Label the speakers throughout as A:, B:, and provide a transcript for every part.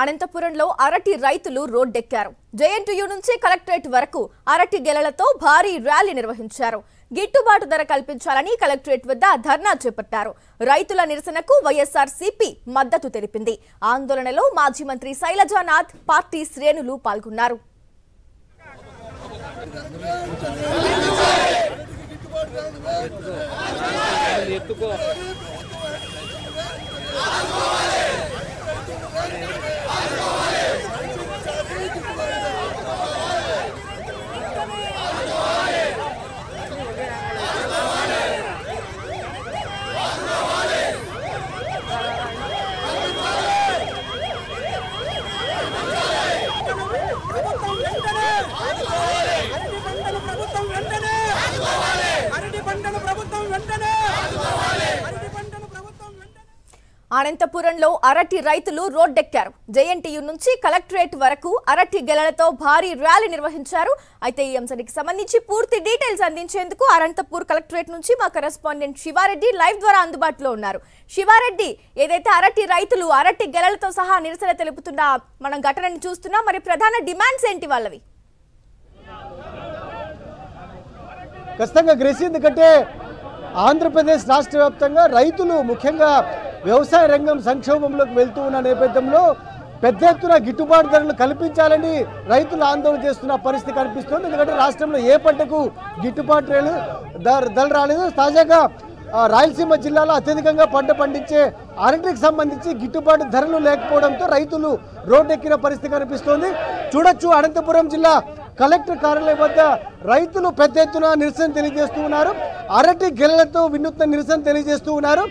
A: అనంతపురంలో అరటి రైతులు రోడ్డెక్కారు. జేఎన్టీయూ నుంచి కలెక్టరేట్ వరకు అరటి గెలలతో భారీ ర్యాలీ నిర్వహించారు. గిట్టుబాటు ధర కల్పించాలని కలెక్టరేట్ వద్ద ధర్నా చేపట్టారు. రైతుల నిరసనకు వైఎస్ఆర్సీపీ మద్దతు తెలిపింది. ఆందోళనలో మాజీ మంత్రి శైలజానాథ్ పార్టీ శ్రేణులు పాల్గొన్నారు. అనంతపురంలో అరటి రైతులు రోడ్డెక్కారు. జేఎన్టీయూ నుంచి కలెక్టరేట్ వరకు అరటి గెలలతో భారీ ర్యాలీ నిర్వహించారు. అయితే ఈ అంశానికి సంబంధించి పూర్తి డీటెయిల్స్ అందించేందుకు అనంతపూర్ కలెక్టరేట్ నుంచి మా కరెస్పాండెంట్ శివారెడ్డి లైవ్ ద్వారా అందుబాటులో ఉన్నారు. శివారెడ్డి, ఏదైతే అరటి రైతులు అరటి గెలలతో సహా నిరసన తెలుపుతున్న మనం ఘటనని చూస్తున్నాం, మరి ప్రధాన డిమాండ్స్ ఏంటి వాళ్ళవి?
B: ఖచ్చితంగా గ్రేసి, ఎందుకంటే ఆంధ్రప్రదేశ్ రాష్ట్ర వ్యాప్తంగా రైతులు ముఖ్యంగా వ్యవసాయ రంగం సంక్షోభంలోకి వెళ్తూ ఉన్న నేపథ్యంలో పెద్ద ఎత్తున గిట్టుబాటు ధరలు కల్పించాలని రైతులు ఆందోళన చేస్తున్న పరిస్థితి కనిపిస్తోంది. ఎందుకంటే రాష్ట్రంలో ఏ పంటకు గిట్టుబాటు ధరలు రాలేదు. తాజాగా రాయలసీమ జిల్లాలో అత్యధికంగా పంట పండించే అరటికి సంబంధించి గిట్టుబాటు ధరలు లేకపోవడంతో రైతులు రోడ్డెక్కిన పరిస్థితి కనిపిస్తోంది. చూడొచ్చు, అనంతపురం జిల్లా కలెక్టర్ కార్యాలయం వద్ద రైతులు పెద్ద ఎత్తున నిరసన తెలియజేస్తూ ఉన్నారు. అరటి గెలలతో వినూత్న నిరసన తెలియజేస్తూ ఉన్నారు.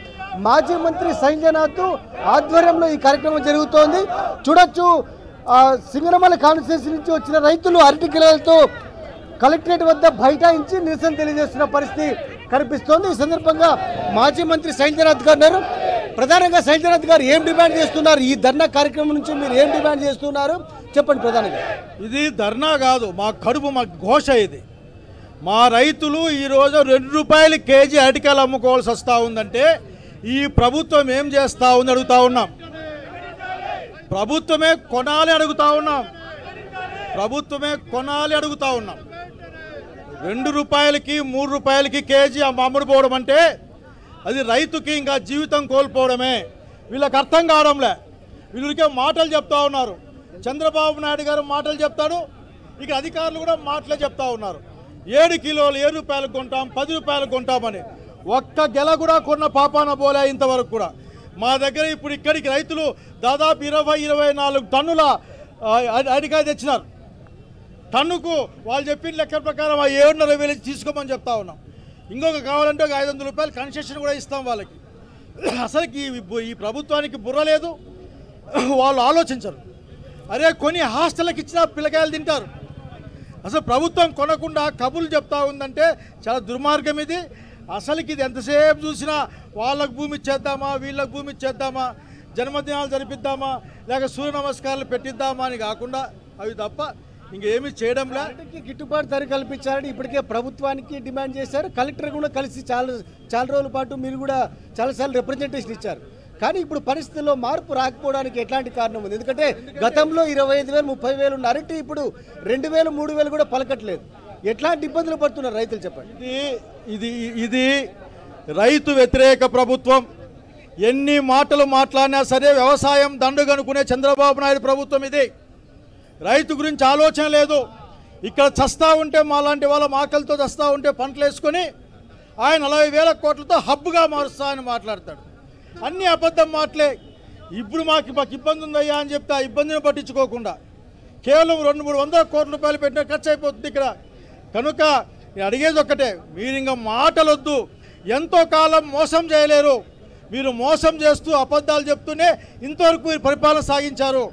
B: మాజీ మంత్రి శైలజానాథ్ ఆధ్వర్యంలో ఈ కార్యక్రమం జరుగుతోంది. చూడొచ్చు, సింగనమల కాన్స్టిట్యున్సీ నుంచి వచ్చిన రైతులు అరటి గెలలతో కలెక్టరేట్ వద్ద బైఠాయించి నిరసన తెలియజేస్తున్న పరిస్థితి కనిపిస్తోంది. ఈ సందర్భంగా మాజీ మంత్రి శైలజానాథ్ గారు ఉన్నారు. ప్రధానంగా శైలజానాథ్ గారు ఏం డిమాండ్ చేస్తున్నారు? ఈ ధర్నా కార్యక్రమం నుంచి మీరు ఏం డిమాండ్ చేస్తున్నారు చెప్పండి. ప్రధానంగా
C: ఇది ధర్నా కాదు, మా కడుపు, మా ఘోష ఇది. మా రైతులు ఈరోజు ₹2 కేజీ అరటికాయలు అమ్ముకోవాల్సి వస్తూ ఉందంటే ఈ ప్రభుత్వం ఏం చేస్తూ ఉంది అడుగుతా ఉన్నాం. ప్రభుత్వమే కొనాలి అడుగుతా ఉన్నాం. ప్రభుత్వమే కొనాలి అడుగుతా ఉన్నాం. ₹2కి ₹3కి కేజీ అమ్ముడు పోవడం అంటే అది రైతుకి ఇంకా జీవితం కోల్పోవడమే. వీళ్ళకి అర్థం కావడంలే. వీళ్ళకే మాటలు చెప్తా ఉన్నారు. చంద్రబాబు నాయుడు గారు మాటలు చెప్తాడు, ఇక అధికారులు కూడా మాటలే చెప్తా ఉన్నారు. 7 కిలోలు ₹7 కొంటాం, ₹10 కొంటామని ఒక్క గెల కూడా కొన్న పాపాన పోలే ఇంతవరకు కూడా. మా దగ్గర ఇప్పుడు ఇక్కడికి రైతులు దాదాపు 20-24 టన్నుల అరటికాయ తెచ్చినారు. టన్నుకు వాళ్ళు చెప్పిన లెక్క ప్రకారం 7,500 తీసుకోమని చెప్తా ఉన్నాం. ఇంకొక కావాలంటే ఒక ₹500 కన్సెషన్ కూడా ఇస్తాం వాళ్ళకి. అసలుకి ఈ ప్రభుత్వానికి బుర్ర లేదు, వాళ్ళు ఆలోచించరు. అరే కొని హాస్టల్కి ఇచ్చిన పిల్లకాయలు తింటారు. అసలు ప్రభుత్వం కొనకుండా కబుర్లు చెప్తా ఉందంటే చాలా దుర్మార్గం ఇది. అసలుకి ఇది ఎంతసేపు చూసినా వాళ్ళకు భూమి ఇచ్చేద్దామా, వీళ్ళకి భూమి ఇచ్చేద్దామా, జన్మదినాలు జరిపిద్దామా, లేక సూర్య నమస్కారాలు పెట్టిద్దామా అని కాకుండా అవి తప్ప ఇంకేమీ చేయడంలా.
B: గిట్టుబాటు ధర కల్పించాలని ఇప్పటికే ప్రభుత్వానికి డిమాండ్ చేశారు. కలెక్టర్ కూడా కలిసి చాలా రోజుల పాటు మీరు కూడా చాలాసార్లు రిప్రజెంటేషన్ ఇచ్చారు. కానీ ఇప్పుడు పరిస్థితుల్లో మార్పు రాకపోవడానికి ఎట్లాంటి కారణం ఉంది? ఎందుకంటే గతంలో 25,000 30,000 ఉన్న అరటి ఇప్పుడు 2,000 3,000 కూడా పలకట్లేదు. ఎట్లాంటి ఇబ్బందులు పడుతున్నారు రైతులు చెప్పండి.
C: ఇది రైతు వ్యతిరేక ప్రభుత్వం. ఎన్ని మాటలు మాట్లాడినా సరే వ్యవసాయం దండుగనుకునే చంద్రబాబు నాయుడు ప్రభుత్వం ఇది. రైతు గురించి ఆలోచన లేదు. ఇక్కడ చస్తా ఉంటే మాలాంటి వాళ్ళ ఆకలితో చస్తా ఉంటే పంటలు వేసుకొని ఆయన 40,000 కోట్లతో హబ్గా మారుస్తా అని మాట్లాడతాడు. అన్ని అబద్ధం మాటలే. ఇప్పుడు మాకు ఇబ్బంది ఉందయ్యా అని చెప్తే ఆ ఇబ్బందిని పట్టించుకోకుండా కేవలం 200-300 కోట్ల రూపాయలు పెట్టిన ఖర్చు అయిపోతుంది ఇక్కడ. కనుక నేను అడిగేది ఒక్కటే, మీరు ఇంకా మాటలొద్దు. ఎంతో కాలం మోసం చేయలేరు. మీరు మోసం చేస్తూ అబద్ధాలు చెప్తూనే ఇంతవరకు మీరు పరిపాలన సాగించారు.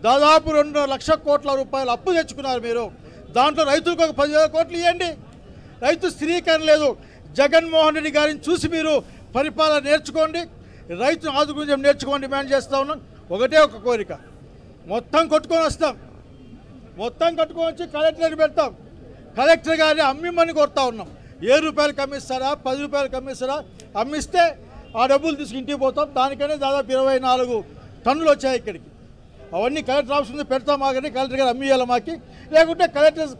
C: దాదాపు 2 లక్షల కోట్ల రూపాయలు అప్పు తెచ్చుకున్నారు మీరు. దాంట్లో రైతులకు ఒక 10,000 కోట్లు ఇవ్వండి. రైతు స్థిరీకరణ లేదు. జగన్మోహన్ రెడ్డి గారిని చూసి మీరు పరిపాలన నేర్చుకోండి, రైతును ఆదుకుని నేర్చుకోండి డిమాండ్ చేస్తూ ఉన్నాం. ఒకటే ఒక కోరిక, మొత్తం కొట్టుకొని వస్తాం, మొత్తం కట్టుకొని వచ్చి కలెక్టర్ని పెడతాం. కలెక్టర్ గారిని అమ్మిమ్మని కోరుతా ఉన్నాం. ₹7 అమ్మిస్తారా, ₹10 అమ్మిస్తారా? అమ్మిస్తే ఆ డబ్బులు తీసుకు ఇంటికి పోతాం. దానికనే దాదాపు 24 టన్నులు వచ్చాయి ఇక్కడికి. అవన్నీ కలెక్టర్ ఆఫీస్ మీద పెడతాం మాకని కలెక్టర్ గారు అమ్మియాలి మాకి, లేకుంటే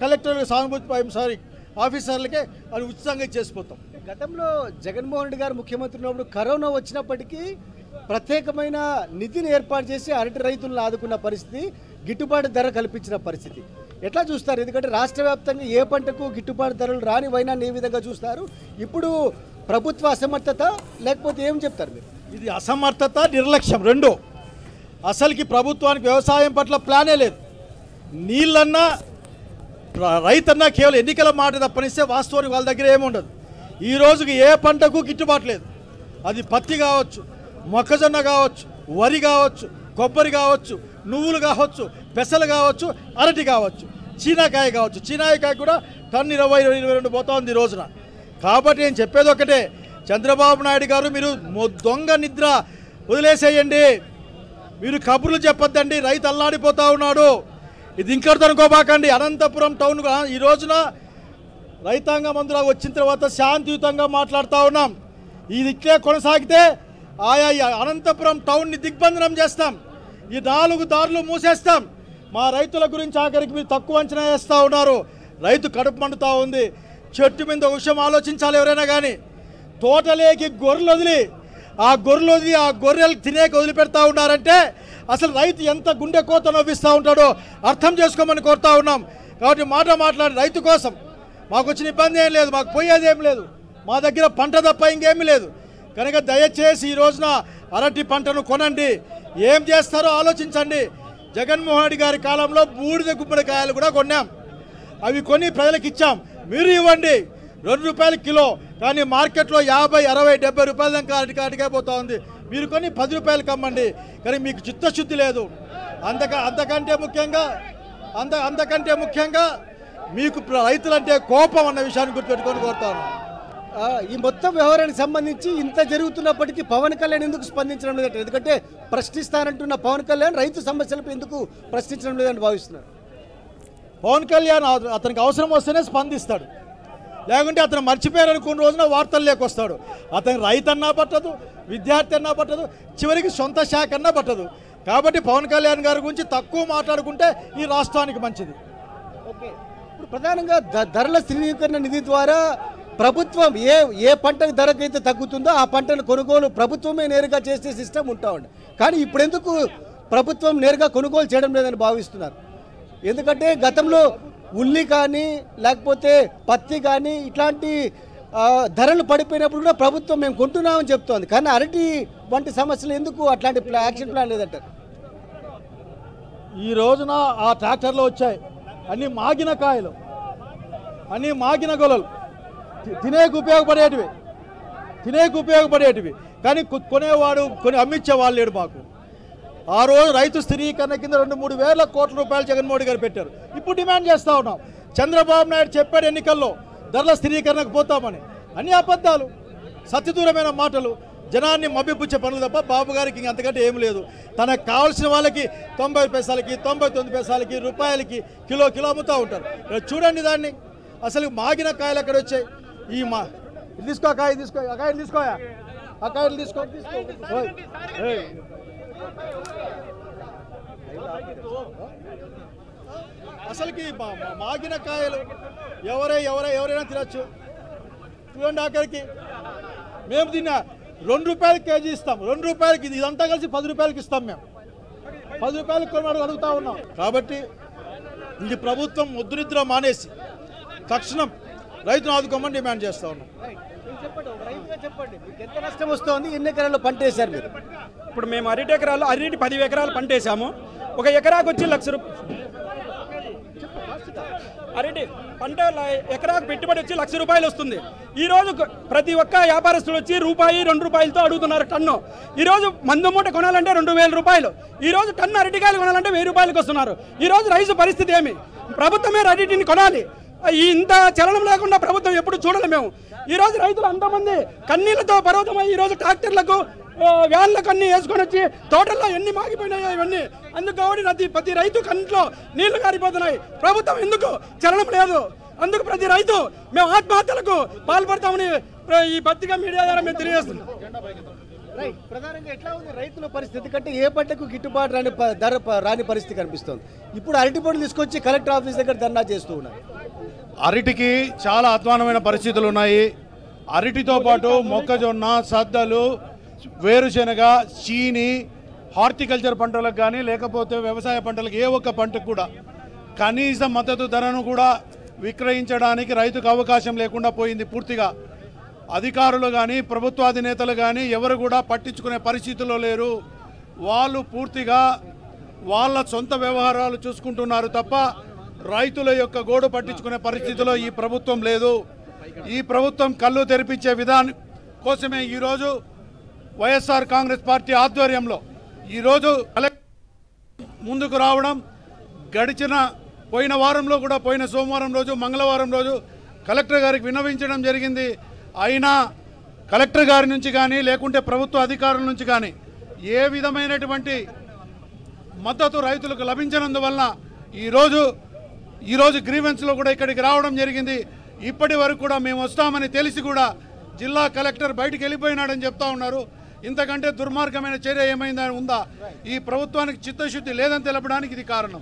C: కలెక్టర్ సానుభూతి ఆఫీసర్లకే అది ఉచితంగా చేసిపోతాం.
B: గతంలో జగన్మోహన్ రెడ్డి గారు ముఖ్యమంత్రి ఉన్నప్పుడు కరోనా వచ్చినప్పటికీ ప్రత్యేకమైన నిధిని ఏర్పాటు చేసి అరటి రైతులను ఆదుకున్న పరిస్థితి, గిట్టుబాటు ధర కల్పించిన పరిస్థితి ఎట్లా చూస్తారు? ఎందుకంటే రాష్ట్ర వ్యాప్తంగా ఏ పంటకు గిట్టుబాటు ధరలు రాని వైనాన్ని ఏ విధంగా చూస్తారు? ఇప్పుడు ప్రభుత్వ అసమర్థత లేకపోతే ఏం చెప్తారు మీరు?
C: ఇది అసమర్థత, నిర్లక్ష్యం రెండు. అసలుకి ప్రభుత్వానికి వ్యవసాయం పట్ల ప్లానే లేదు. నీళ్ళన్నా రైతన్నా కేవలం ఎన్నికల మాట తప్పనిస్తే వాస్తవానికి వాళ్ళ దగ్గర ఏముండదు. ఈ రోజుకి ఏ పంటకు గిట్టుబాటు లేదు. అది పత్తి కావచ్చు, మొక్కజొన్న కావచ్చు, వరి కావచ్చు, కొబ్బరి కావచ్చు, నువ్వులు కావచ్చు, పెసలు కావచ్చు, అరటి కావచ్చు, చీనాకాయ కావచ్చు. చీనాకాయ కూడా టన్ను 20-22 పోతుంది ఈ రోజున. కాబట్టి నేను చెప్పేది ఒకటే, చంద్రబాబు నాయుడు గారు మీరు దొంగ నిద్ర వదిలేసేయండి. మీరు కబుర్లు చెప్పొద్దండి. రైతు అల్లాడిపోతూ ఉన్నాడు. ఇది ఇంకటితో అనుకోబాకండి. అనంతపురం టౌన్ ఈ రోజున రైతాంగ మందులా వచ్చిన తర్వాత శాంతియుతంగా మాట్లాడుతూ ఉన్నాం. ఇది ఇట్లే కొనసాగితే ఆయా అనంతపురం టౌన్ని దిగ్బంధనం చేస్తాం. ఈ 4 దారులు మూసేస్తాం. మా రైతుల గురించి ఆఖరికి మీరు తక్కువ అంచనా వేస్తూ ఉన్నారు. రైతు కడుపు మండుతూ ఉంది. చెట్టు మీద ఒక విషయం ఆలోచించాలి ఎవరైనా కానీ. తోటలేకి గొర్రెలు వదిలి ఆ గొర్రెలు తినేకి వదిలిపెడతా ఉన్నారంటే అసలు రైతు ఎంత గుండె కోత నవ్విస్తూ ఉంటాడో అర్థం చేసుకోమని కోరుతా ఉన్నాం. కాబట్టి మాట్లాడి రైతు కోసం మాకు వచ్చిన ఇబ్బంది ఏం లేదు, మాకు పోయేది ఏం లేదు, మా దగ్గర పంట తప్ప ఇంకేమీ లేదు. కనుక దయచేసి ఈ రోజున అరటి పంటను కొనండి. ఏం చేస్తారో ఆలోచించండి. జగన్మోహన్ రెడ్డి గారి కాలంలో బూడిద గుమ్మడికాయలు కూడా కొన్నాం. అవి కొని ప్రజలకు ఇచ్చాం. మీరు ఇవ్వండి. ₹2 కిలో, కానీ మార్కెట్లో 50, 60, 70 రూపాయల దాకా అరటికాయ పోతా ఉంది. మీరు కొని ₹10 అమ్మండి. కానీ మీకు చిత్తశుద్ధి లేదు. అంతకంటే ముఖ్యంగా మీకు రైతులంటే కోపం అన్న విషయాన్ని గుర్తుపెట్టుకొని కోరుతాను.
B: ఈ మొత్తం వ్యవహారానికి సంబంధించి ఇంత జరుగుతున్నప్పటికీ పవన్ కళ్యాణ్ ఎందుకు స్పందించడం లేదంటే? ఎందుకంటే ప్రశ్నిస్తానంటున్న పవన్ కళ్యాణ్ రైతు సమస్యలపై ఎందుకు ప్రశ్నించడం లేదని భావిస్తున్నారు?
C: పవన్ కళ్యాణ్ అతనికి అవసరం వస్తేనే స్పందిస్తాడు. లేకుంటే అతను మర్చిపోయారని కొన్ని రోజున వార్తలు లేకొస్తాడు. అతనికి రైతు అన్నా పట్టదు, విద్యార్థి అన్నా పట్టదు, చివరికి సొంత శాఖ అన్నా పట్టదు. కాబట్టి పవన్ కళ్యాణ్ గారి గురించి తక్కువ మాట్లాడుకుంటే ఈ రాష్ట్రానికి మంచిది.
B: ఓకే, ఇప్పుడు ప్రధానంగా ధరల స్థిరీకరణ నిధి ద్వారా ప్రభుత్వం ఏ పంటకు ధరకైతే తగ్గుతుందో ఆ పంటను కొనుగోలు ప్రభుత్వమే నేరుగా చేసే సిస్టమ్ ఉంటా ఉంది. కానీ ఇప్పుడు ఎందుకు ప్రభుత్వం నేరుగా కొనుగోలు చేయడం లేదని భావిస్తున్నారు? ఎందుకంటే గతంలో ఉల్లి కానీ లేకపోతే పత్తి కానీ ఇట్లాంటి ధరలు పడిపోయినప్పుడు కూడా ప్రభుత్వం మేము కొంటున్నామని చెప్తోంది. కానీ అరటి వంటి సమస్యలు ఎందుకు అట్లాంటి యాక్షన్ ప్లాన్ లేదంటారు?
C: ఈ రోజున ఆ ట్రాక్టర్లు వచ్చాయి, అన్ని మాగిన కాయలు, అన్ని మాగిన గొలలు, తినేకి ఉపయోగపడేటివి. కానీ కొనేవాడు అమ్మించేవాళ్ళు లేడు మాకు. ఆ రోజు రైతు స్థిరీకరణ కింద 2-3 వేల కోట్ల రూపాయలు జగన్మోహన్ గారు పెట్టారు. ఇప్పుడు డిమాండ్ చేస్తూ ఉన్నాం. చంద్రబాబు నాయుడు చెప్పాడు ఎన్నికల్లో ధరల స్థిరీకరణకు పోతామని. అన్ని అబద్ధాలు, సత్యదూరమైన మాటలు, జనాన్ని మభ్యపుచ్చే పనులు తప్ప బాబు గారికి ఇంక అంతకంటే ఏమి లేదు. తనకు కావాల్సిన వాళ్ళకి 90 పైసలకి, 99 పైసలకి, రూపాయలకి కిలో అమ్ముతూ ఉంటారు. చూడండి దాన్ని. అసలు మాగిన కాయలు ఎక్కడ వచ్చాయి? తీసుకో, కాయలు తీసుకో. అసలుకి మాగిన కాయలు ఎవరైనా తినచ్చు. చూడండి, ఆఖరికి మేము తిన్నా ₹2 కేజీ ఇస్తాం. ₹2 ఇదంతా కలిసి ₹10 ఇస్తాం. మేము ₹10 కొనమని అడుగుతా ఉన్నాం. కాబట్టి ఇది ప్రభుత్వం ముద్దునిద్ర మానేసి తక్షణం రైతును ఆదుకోమని డిమాండ్ చేస్తూ ఉన్నాం.
B: చెప్పండి, ఎంత నష్టం వస్తుంది? ఎన్ని ఎకరాల్లో పంట వేశారు మీరు?
D: ఇప్పుడు మేము అరటి 10 ఎకరాలు పంట వేసాము. ఒక ఎకరాకు వచ్చి ₹1,00,000. అరటి పంట ఎకరాకు పెట్టుబడి వచ్చి ₹1,00,000 వస్తుంది. ఈరోజు ప్రతి ఒక్క వ్యాపారస్తులు వచ్చి ₹2 అడుగుతున్నారు టన్ను. ఈరోజు మందు మూట కొనాలంటే ₹2,000. ఈరోజు టన్ను అరటికాయలు కొనాలంటే ₹1,000 వస్తున్నారు. ఈరోజు రైతు పరిస్థితి ఏమి? ప్రభుత్వమే అరటిని కొనాలి. ఇంత చలనం లేకుండా ప్రభుత్వం ఎప్పుడు చూడలేము మేము. ఈరోజు రైతులు అంతమంది కన్నీళ్లతో పర్వతమై ఈరోజు ట్రాక్టర్లకు వ్యాన్లకు అన్ని వేసుకొని వచ్చి తోటల్లో ఎన్ని మాగిపోయినాయో ఇవన్నీ. అందుకు కాబట్టి ప్రతి రైతు కంట్లో నీళ్లు కారిపోతున్నాయి. ప్రభుత్వం ఎందుకు చలనం లేదు? అందుకు ప్రతి రైతు మేము ఆత్మహత్యలకు పాల్పడతామని ఈ పత్రికా మీడియా ద్వారా మేము తెలియజేస్తున్నాం.
B: రైట్, ప్రధానంగా ఎట్లా ఉంది రైతుల పరిస్థితి కంటే ఏ పంటకు గిట్టుబాటు రాని పరిస్థితి కనిపిస్తుంది. ఇప్పుడు అరటి పండు తీసుకొచ్చి కలెక్టర్ ఆఫీస్ దగ్గర ధర్నా చేస్తూ ఉన్నారు.
C: అరటికి చాలా అధ్వానమైన పరిస్థితులు ఉన్నాయి. అరటితో పాటు మొక్కజొన్న, సద్దలు, వేరుశెనగ, చీని, హార్టికల్చర్ పంటలకు కానీ లేకపోతే వ్యవసాయ పంటలకు ఏ ఒక్క పంటకు కూడా కనీస మద్దతు ధరను కూడా విక్రయించడానికి రైతుకు అవకాశం లేకుండా పోయింది పూర్తిగా. అధికారులు కానీ ప్రభుత్వాధినేతలు కానీ ఎవరు కూడా పట్టించుకునే పరిస్థితుల్లో లేరు. వాళ్ళు పూర్తిగా వాళ్ళ సొంత వ్యవహారాలు చూసుకుంటున్నారు తప్ప రైతుల యొక్క గోడు పట్టించుకునే పరిస్థితిలో ఈ ప్రభుత్వం లేదు. ఈ ప్రభుత్వం కళ్ళు తెరిపించే విధానం కోసమే ఈరోజు వైఎస్ఆర్ కాంగ్రెస్ పార్టీ ఆధ్వర్యంలో ఈరోజు ముందుకు రావడం, పోయిన వారంలో కూడా పోయిన సోమవారం రోజు, మంగళవారం రోజు కలెక్టర్ గారికి విన్నవించడం జరిగింది. అయినా కలెక్టర్ గారి నుంచి కానీ లేకుంటే ప్రభుత్వ అధికారుల నుంచి కానీ ఏ విధమైనటువంటి మద్దతు రైతులకు లభించనందువలన ఈరోజు గ్రీవెన్స్లో కూడా ఇక్కడికి రావడం జరిగింది. ఇప్పటి వరకు కూడా మేము వస్తామని తెలిసి కూడా జిల్లా కలెక్టర్ బయటికి వెళ్ళిపోయినాడని చెప్తా ఉన్నారు. ఇంతకంటే దుర్మార్గమైన చర్య ఏమైందని ఉందా? ఈ ప్రభుత్వానికి చిత్తశుద్ధి లేదని తెలపడానికి ఇది కారణం.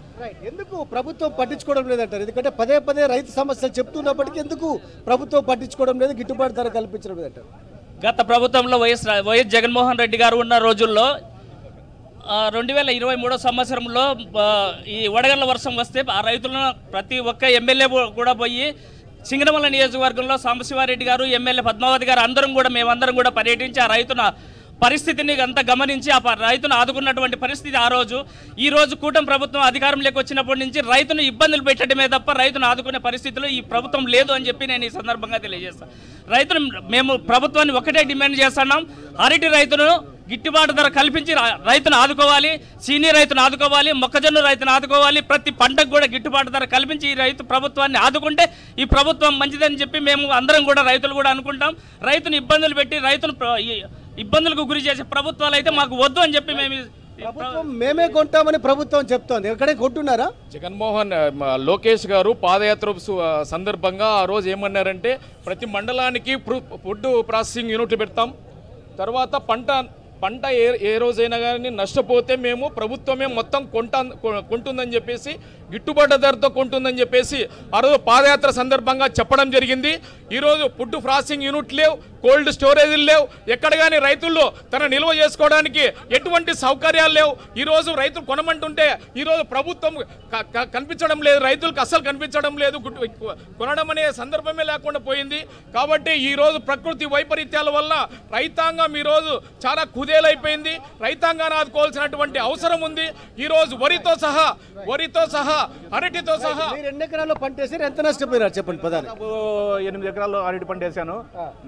B: ఎందుకు ప్రభుత్వం పట్టించుకోవడం లేదంటారు? ఎందుకంటే పదే పదే రైతు సమస్యలు చెప్తున్నప్పటికీ ఎందుకు ప్రభుత్వం పట్టించుకోవడం లేదు, గిట్టుబాటు ధర కల్పించడం లేదంటారు?
E: గత ప్రభుత్వంలో వైఎస్ జగన్మోహన్ రెడ్డి గారు ఉన్న రోజుల్లో 2023 సంవత్సరంలో ఈ వడగళ్ల వర్షం వస్తే ఆ రైతులను ప్రతి ఒక్క ఎమ్మెల్యే కూడా పోయి సింగనమల నియోజకవర్గంలో సాంబశివారెడ్డి గారు, ఎమ్మెల్యే పద్మావతి గారు మేమందరం కూడా పర్యటించి ఆ రైతున పరిస్థితిని అంతా గమనించి ఆ రైతును ఆదుకున్నటువంటి పరిస్థితి ఆ రోజు. ఈ రోజు కూటమి ప్రభుత్వం అధికారంలోకి వచ్చినప్పటి నుంచి రైతును ఇబ్బందులు పెట్టడమే తప్ప రైతును ఆదుకునే పరిస్థితిలో ఈ ప్రభుత్వం లేదు అని చెప్పి నేను ఈ సందర్భంగా తెలియజేస్తాను. మేము ప్రభుత్వాన్ని ఒకటే డిమాండ్ చేస్తున్నాం, అరటి రైతును గిట్టుబాటు ధర కల్పించి రైతును ఆదుకోవాలి, సీనియర్ రైతును ఆదుకోవాలి, మొక్కజొన్న రైతును ఆదుకోవాలి. ప్రతి పంటకు కూడా గిట్టుబాటు ధర కల్పించి ఈ రైతు ప్రభుత్వాన్ని ఆదుకుంటే ఈ ప్రభుత్వం మంచిదని చెప్పి మేము అందరం కూడా రైతులు కూడా అనుకుంటాం. రైతును ఇబ్బందులు పెట్టి రైతును ఇబ్బందులకు గురి చేసే ప్రభుత్వాలు అయితే మాకు వద్దు అని చెప్పి
B: మేమే కొంటామని ప్రభుత్వం చెప్తోంది. ఎక్కడే కొంటున్నారా?
F: జగన్మోహన్ లోకేష్ గారు పాదయాత్ర సందర్భంగా ఆ రోజు ఏమన్నారంటే ప్రతి మండలానికి ఫుడ్ ప్రాసెసింగ్ యూనిట్లు పెడతాం, తర్వాత పంట ఏ రోజైనా కానీ నష్టపోతే మేము ప్రభుత్వమే మొత్తం కొంటుందని చెప్పేసి, గిట్టుబాటు ధరతో కొంటుందని చెప్పేసి ఆ రోజు పాదయాత్ర సందర్భంగా చెప్పడం జరిగింది. ఈరోజు ఫుడ్ ప్రాసెసింగ్ యూనిట్ లేవు, కోల్డ్ స్టోరేజీలు లేవు, ఎక్కడ కానీ రైతుల్లో తన నిల్వ చేసుకోవడానికి ఎటువంటి సౌకర్యాలు లేవు. ఈరోజు రైతులు కొనమంటుంటే ఈరోజు ప్రభుత్వం కనిపించడం లేదు, రైతులకు అస్సలు కనిపించడం లేదు, కొనడం అనే సందర్భమే లేకుండా పోయింది. కాబట్టి ఈరోజు ప్రకృతి వైపరీత్యాల వల్ల రైతాంగం ఈరోజు చాలా కుదేలైపోయింది. రైతాంగాన్ని ఆదుకోవాల్సినటువంటి అవసరం ఉంది. ఈరోజు వరితో సహా అరటితో సహా.
B: ఎన్ని ఎకరాల్లో పంట వేసారు, ఎంత నష్టపోయినారు చెప్పండి?
G: 8 ఎకరాల్లో అరటి పంట వేసాను.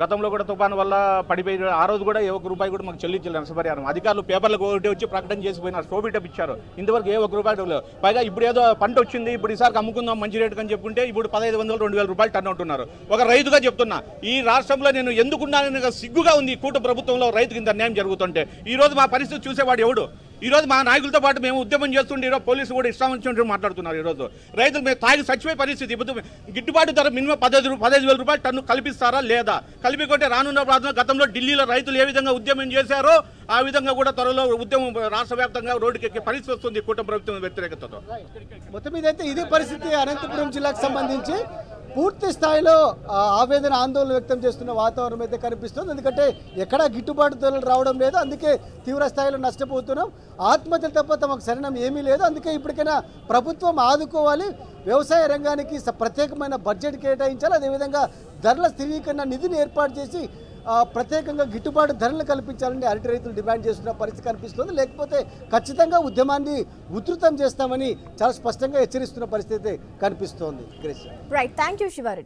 G: గతంలో కూడా తుఫాను వల్ల పడిపోయి ఆ రోజు కూడా ఏ ఒక్క రూపాయి కూడా మాకు చెల్లించలేదు నష్టపరిహారం. అధికారులు పేపర్లకు ఒకటి వచ్చి ప్రకటన చేసిపోయినారు, స్టోబిటప్ ఇచ్చారు. ఇంతవరకు ఏ ఒక్క రూపాయి లేదు. పైగా ఇప్పుడు ఏదో పంట వచ్చింది, ఇప్పుడు ఈసారికి అమ్ముకుందాం మంచి రేటు అని చెప్పుకుంటే ఇప్పుడు 1500 2000 రూపాయలు టర్న్ అవుతున్నారు. ఒక రైతుగా చెప్తున్నా, ఈ రాష్ట్రంలో నేను ఎందుకున్నానని సిగ్గుగా ఉంది. కూట ప్రభుత్వంలో రైతుకి ఇంత న్యాయం జరుగుతుంటే ఈ రోజు మా పరిస్థితి చూసేవాడు ఎవడు? ఈ రోజు మా నాయకులతో పాటు మేము ఉద్యమం చేస్తుంటే ఈరోజు పోలీసులు కూడా ఇష్టం వచ్చినట్టు మాట్లాడుతున్నారు. ఈరోజు రైతులు మేము తాగి చచ్చిపోయే పరిస్థితి. ఇప్పుడు గిట్టుబాటు ధర మినిమం 15,000 రూపాయలు టన్ను కల్పిస్తారా లేదా? కలిపికొంటే రానున్న ప్రాంతంలో గతంలో ఢిల్లీలో రైతులు ఏ విధంగా ఉద్యమం చేశారో ఆ విధంగా కూడా త్వరలో ఉద్యమం రాష్ట్ర వ్యాప్తంగా రోడ్డుకి పరిస్థితి వస్తుంది కూటమి ప్రభుత్వం వ్యతిరేకతతో.
B: మొత్తం మీదైతే ఇదే పరిస్థితి అనంతపురం జిల్లాకు సంబంధించి పూర్తి స్థాయిలో ఆవేదన, ఆందోళన వ్యక్తం చేస్తున్న వాతావరణం అయితే కనిపిస్తుంది. ఎందుకంటే ఎక్కడా గిట్టుబాటు ధరలు రావడం లేదు, అందుకే తీవ్ర స్థాయిలో నష్టపోతున్నాం. ఆత్మహత్యలు తప్ప తమకు శరణం ఏమీ లేదు. అందుకే ఇప్పటికైనా ప్రభుత్వం ఆదుకోవాలి, వ్యవసాయ రంగానికి ప్రత్యేకమైన బడ్జెట్ కేటాయించాలి, అదేవిధంగా ధరల స్థిరీకరణ నిధిని ఏర్పాటు చేసి ప్రత్యేకంగా గిట్టుబాటు ధరలు కల్పించాలని అరటి రైతులు డిమాండ్ చేస్తున్న పరిస్థితి కనిపిస్తుంది. లేకపోతే ఖచ్చితంగా ఉద్యమాన్ని ఉధృతం చేస్తామని చాలా స్పష్టంగా హెచ్చరిస్తున్న పరిస్థితి కనిపిస్తోంది.
A: Right, thank you Sivareddy.